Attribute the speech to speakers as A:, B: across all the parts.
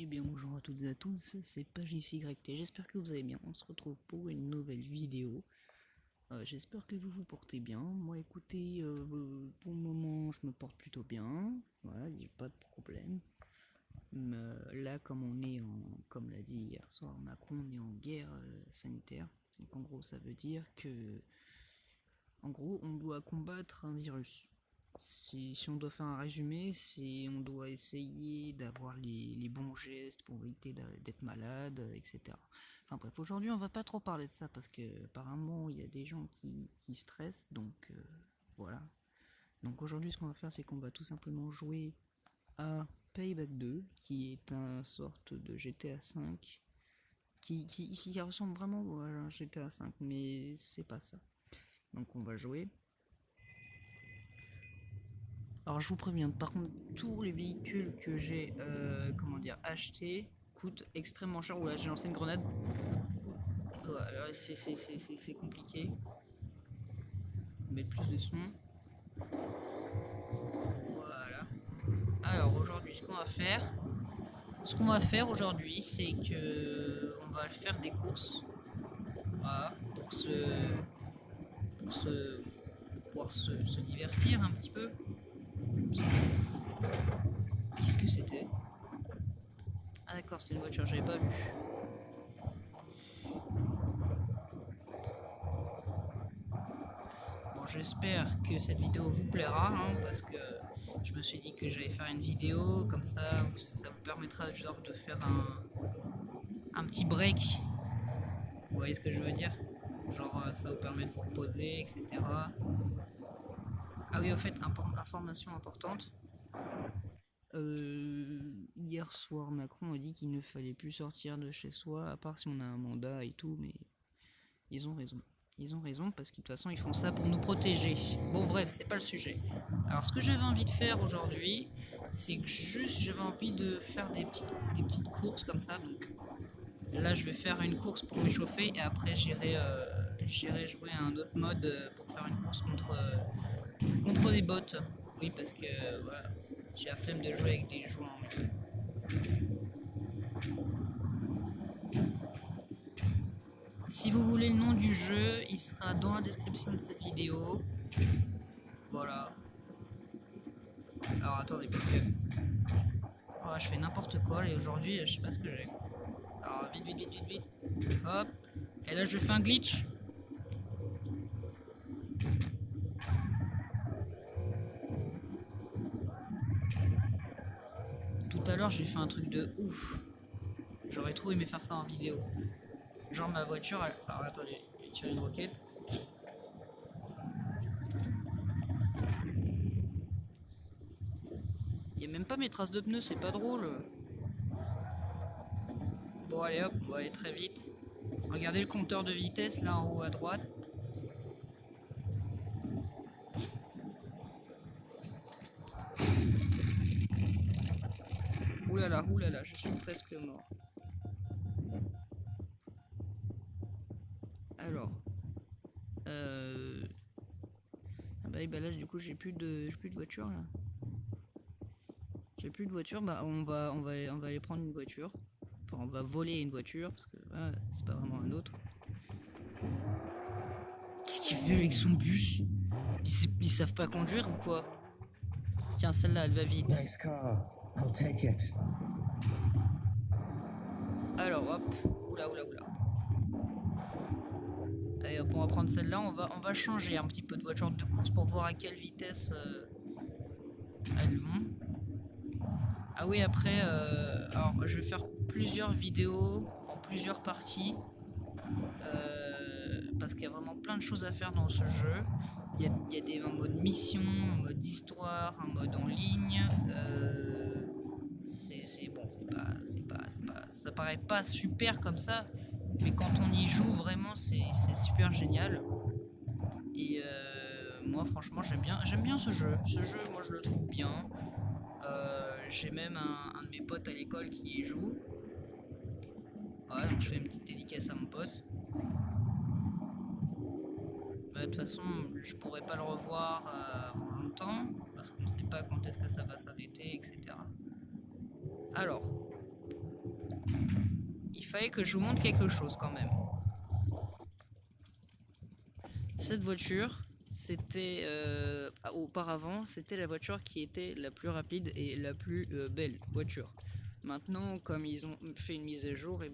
A: Eh bien bonjour à toutes et à tous, c'est PageXYT, j'espère que vous allez bien, on se retrouve pour une nouvelle vidéo. J'espère que vous vous portez bien, moi écoutez, pour le moment je me porte plutôt bien, voilà, il n'y a pas de problème. Là comme on est comme l'a dit hier soir Macron, on est en guerre sanitaire, donc en gros ça veut dire que, en gros on doit combattre un virus. Si on doit faire un résumé, on doit essayer d'avoir les bons gestes pour éviter d'être malade, etc. Enfin bref, aujourd'hui on va pas trop parler de ça parce que apparemment il y a des gens qui stressent, donc voilà. Donc aujourd'hui ce qu'on va faire c'est qu'on va tout simplement jouer à Payback 2, qui est un sorte de GTA 5, qui ressemble vraiment à un GTA 5, mais c'est pas ça. Donc on va jouer. Alors je vous préviens, par contre, tous les véhicules que j'ai comment dire, achetés coûtent extrêmement cher. Oula, j'ai lancé une grenade. Voilà, c'est compliqué. Mettre plus de son. Voilà. Alors aujourd'hui, ce qu'on va faire aujourd'hui, c'est que on va faire des courses. Voilà, pour se, pouvoir se divertir un petit peu. Qu'est-ce que c'était? Ah d'accord, c'était une voiture, j'avais pas vu. Bon, j'espère que cette vidéo vous plaira, hein, parce que je me suis dit que j'allais faire une vidéo, comme ça vous permettra genre de faire un petit break. Vous voyez ce que je veux dire? Genre, ça vous permet de vous reposer, etc. Ah oui, au fait, information importante. Hier soir, Macron a dit qu'il ne fallait plus sortir de chez soi, à part si on a un mandat et tout, mais ils ont raison. Ils ont raison parce que de toute façon ils font ça pour nous protéger. Bon bref, c'est pas le sujet. Alors ce que j'avais envie de faire aujourd'hui, c'est que juste j'avais envie de faire des petites courses comme ça. Donc là je vais faire une course pour m'échauffer et après j'irai jouer à un autre mode pour faire une course contre des bots. Oui parce que voilà, j'ai la flemme de jouer avec des joueurs en même. Si vous voulez le nom du jeu, il sera dans la description de cette vidéo. Voilà. Alors attendez, parce que oh, je fais n'importe quoi et aujourd'hui je sais pas ce que j'ai. Alors vite, vite, vite, vite, vite. Hop. Et là je fais un glitch. Tout à l'heure j'ai fait un truc de ouf. J'aurais trop aimé faire ça en vidéo. Genre ma voiture, alors attendez, je vais tirer une roquette. Il y a même pas mes traces de pneus, c'est pas drôle. Bon allez hop, on va aller très vite. Regardez le compteur de vitesse là en haut à droite. Oulala, je suis presque mort. Alors, ah bah là du coup j'ai plus de voiture là. J'ai plus de voiture, bah on va aller prendre une voiture. Enfin on va voler une voiture parce que voilà, c'est pas vraiment un autre. Qu'est-ce qu'il fait avec son bus? Ils savent pas conduire ou quoi? Tiens, celle-là, elle va vite.
B: Nice car. I'll take it.
A: Alors hop, oula. Allez hop, on va prendre celle-là, on va changer un petit peu de voiture de course pour voir à quelle vitesse elles vont. Ah oui, après, alors je vais faire plusieurs vidéos en plusieurs parties. Parce qu'il y a vraiment plein de choses à faire dans ce jeu. Il y a des modes mission, un mode histoire, un mode en ligne. C'est bon, ça paraît pas super comme ça, mais quand on y joue vraiment, c'est super génial. Et moi, franchement, j'aime bien ce jeu. Ce jeu, moi, je le trouve bien. J'ai même un de mes potes à l'école qui y joue. Ouais, donc je fais une petite dédicace à mon pote. De toute façon, je pourrais pas le revoir avant longtemps, parce qu'on ne sait pas quand est-ce que ça va s'arrêter, etc. Alors, fallait que je vous montre quelque chose quand même. Cette voiture, c'était auparavant, c'était la voiture qui était la plus rapide et la plus belle voiture. Maintenant, comme ils ont fait une mise à jour, et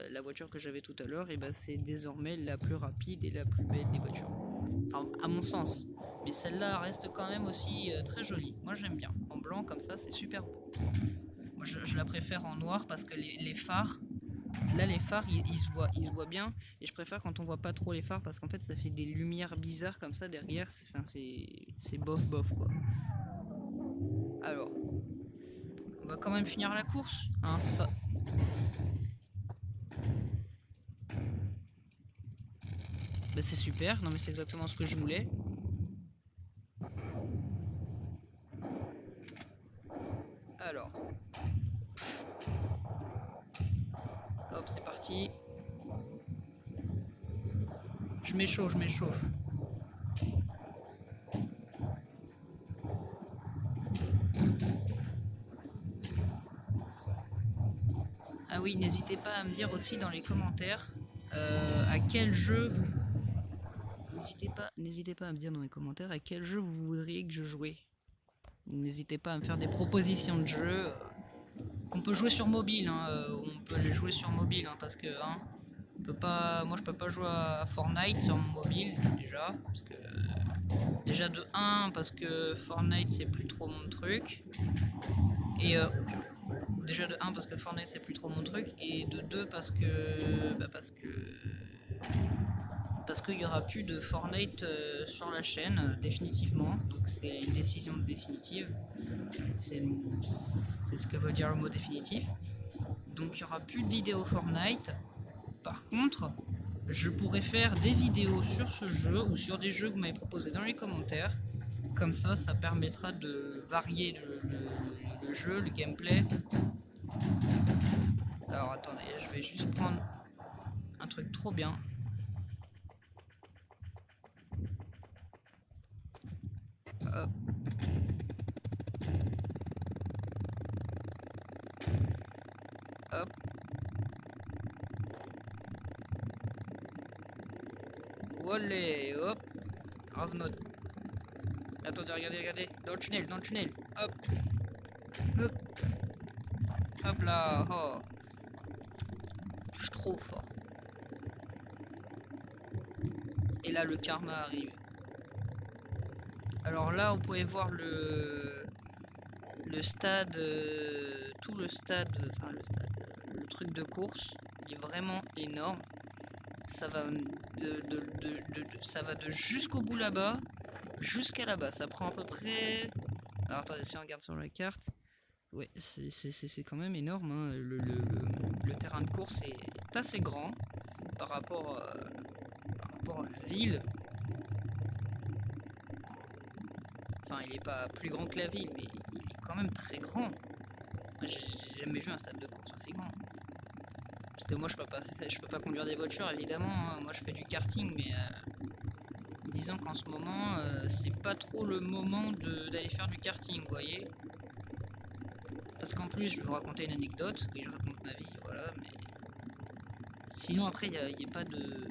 A: la voiture que j'avais tout à l'heure, c'est désormais la plus rapide et la plus belle des voitures. Enfin, à mon sens. Mais celle-là reste quand même aussi très jolie. Moi, j'aime bien. En blanc, comme ça, c'est super beau. Moi, je la préfère en noir parce que les phares, là, les phares, ils se voient bien. Et je préfère quand on voit pas trop les phares parce qu'en fait, ça fait des lumières bizarres comme ça derrière. C'est bof bof, quoi. Alors, on va quand même finir la course, hein, ça. Bah, c'est super, non mais c'est exactement ce que je voulais. Alors, hop, c'est parti. Je m'échauffe, je m'échauffe. Ah oui, n'hésitez pas à me dire aussi dans les commentaires à quel jeu vous... N'hésitez pas à me dire dans les commentaires à quel jeu vous voudriez que je joue. N'hésitez pas à me faire des propositions de jeux. On peut jouer sur mobile, hein, on peut les jouer sur mobile, hein, parce que hein, moi je peux pas jouer à Fortnite sur mon mobile déjà, parce que déjà de 1 parce que Fortnite c'est plus trop mon truc, et déjà de 1 parce que Fortnite c'est plus trop mon truc, et de 2 parce qu'il y aura plus de Fortnite sur la chaîne définitivement, donc c'est une décision définitive. C'est ce que veut dire le mot définitif. Donc il n'y aura plus de vidéos Fortnite. Par contre, je pourrais faire des vidéos sur ce jeu ou sur des jeux que vous m'avez proposés dans les commentaires. Comme ça permettra de varier le jeu, le gameplay. Alors attendez, je vais juste prendre un truc trop bien. Hop. Hop. Olé, hop. Razmod. Attendez, regardez. Dans le tunnel. Hop. Hop. Hop là. Oh. Je suis trop fort. Et là, le karma arrive. Alors là, vous pouvez voir le stade, tout le stade, le truc de course, il est vraiment énorme. Ça va ça va de jusqu'au bout là-bas, jusqu'à là-bas. Ça prend à peu près... Alors attendez, si on regarde sur la carte, ouais, c'est quand même énorme, hein. Le terrain de course est assez grand par rapport à la ville. Enfin, il est pas plus grand que la ville, mais il est quand même très grand. J'ai jamais vu un stade de course aussi grand. Parce que moi, je peux pas conduire des voitures, évidemment. Hein. Moi, je fais du karting, mais disons qu'en ce moment, c'est pas trop le moment d'aller faire du karting, vous voyez. Parce qu'en plus, je vais vous raconter une anecdote. Oui, je raconte ma vie, voilà, mais... Sinon, après, il y a pas de...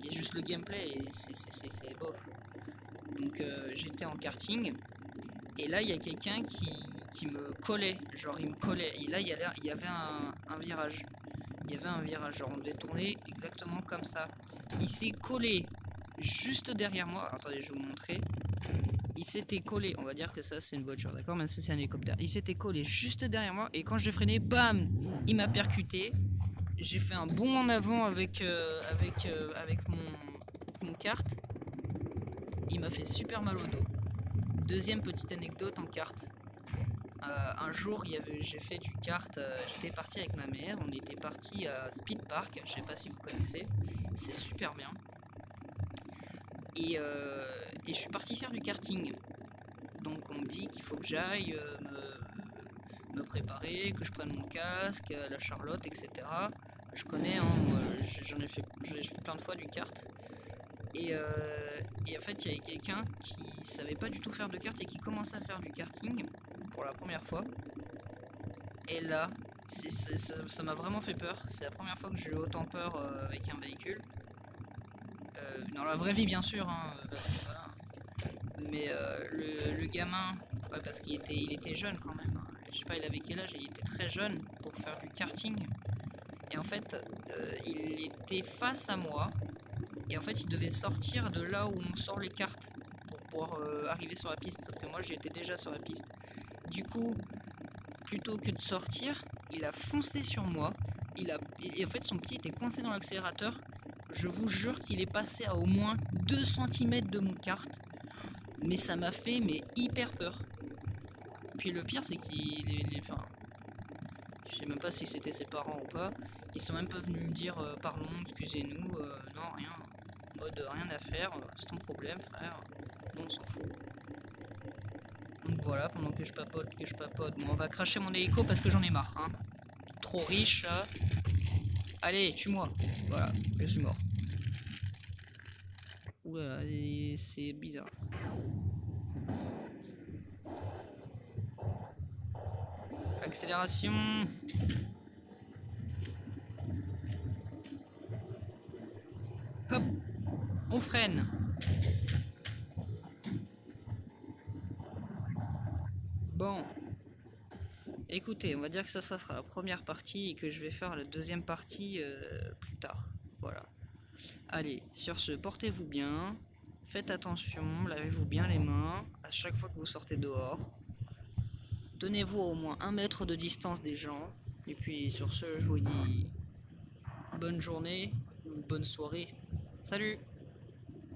A: Il y a juste le gameplay et c'est bof. Donc, j'étais en karting. Et là, il y a quelqu'un qui me collait. Genre, il me collait. Et là, il y avait un virage. Il y avait un virage. Genre, on devait tourner exactement comme ça. Il s'est collé juste derrière moi. Alors, attendez, je vais vous montrer. Il s'était collé. On va dire que ça, c'est une voiture, d'accord? Même si c'est un hélicoptère. Il s'était collé juste derrière moi. Et quand j'ai freiné, bam! Il m'a percuté. J'ai fait un bond en avant avec mon kart. Il m'a fait super mal au dos. Deuxième petite anecdote en kart. Un jour, j'ai fait du kart, j'étais parti avec ma mère, on était parti à Speed Park, je sais pas si vous connaissez, c'est super bien. Et je suis parti faire du karting. Donc on me dit qu'il faut que j'aille me préparer, que je prenne mon casque, la Charlotte, etc. Je connais, hein, j'ai fait plein de fois du kart. Et en fait, il y avait quelqu'un qui savait pas du tout faire de kart et qui commençait à faire du karting pour la première fois. Et là, Ça m'a vraiment fait peur. C'est la première fois que j'ai eu autant peur avec un véhicule. Dans la vraie vie, bien sûr, hein, parce que, voilà. Mais le gamin, ouais, parce il était jeune quand même, hein. Je sais pas, il avait quel âge, il était très jeune pour faire du karting. Et en fait, il était face à moi. Et en fait, il devait sortir de là où on sort les cartes pour pouvoir arriver sur la piste. Sauf que moi, j'étais déjà sur la piste. Du coup, plutôt que de sortir, il a foncé sur moi. Et en fait, son pied était coincé dans l'accélérateur. Je vous jure qu'il est passé à au moins 2 cm de mon kart. Mais ça m'a fait hyper peur. Puis le pire, c'est enfin, je sais même pas si c'était ses parents ou pas. Ils sont même pas venus me dire pardon, excusez-nous, non, rien. En mode rien à faire, c'est ton problème, frère. Non, on s'en fout. Donc voilà, pendant que je papote. Bon, on va cracher mon hélico parce que j'en ai marre, hein. Trop riche, ça. Allez, tue-moi. Voilà, je suis mort. Oula, c'est bizarre. Accélération. Hop, on freine. Bon. Écoutez, on va dire que ça sera la première partie et que je vais faire la deuxième partie plus tard. Voilà. Allez, sur ce, portez-vous bien. Faites attention, lavez-vous bien les mains à chaque fois que vous sortez dehors. Tenez-vous au moins 1 mètre de distance des gens. Et puis sur ce, je vous dis bonne journée ou bonne soirée. Salut!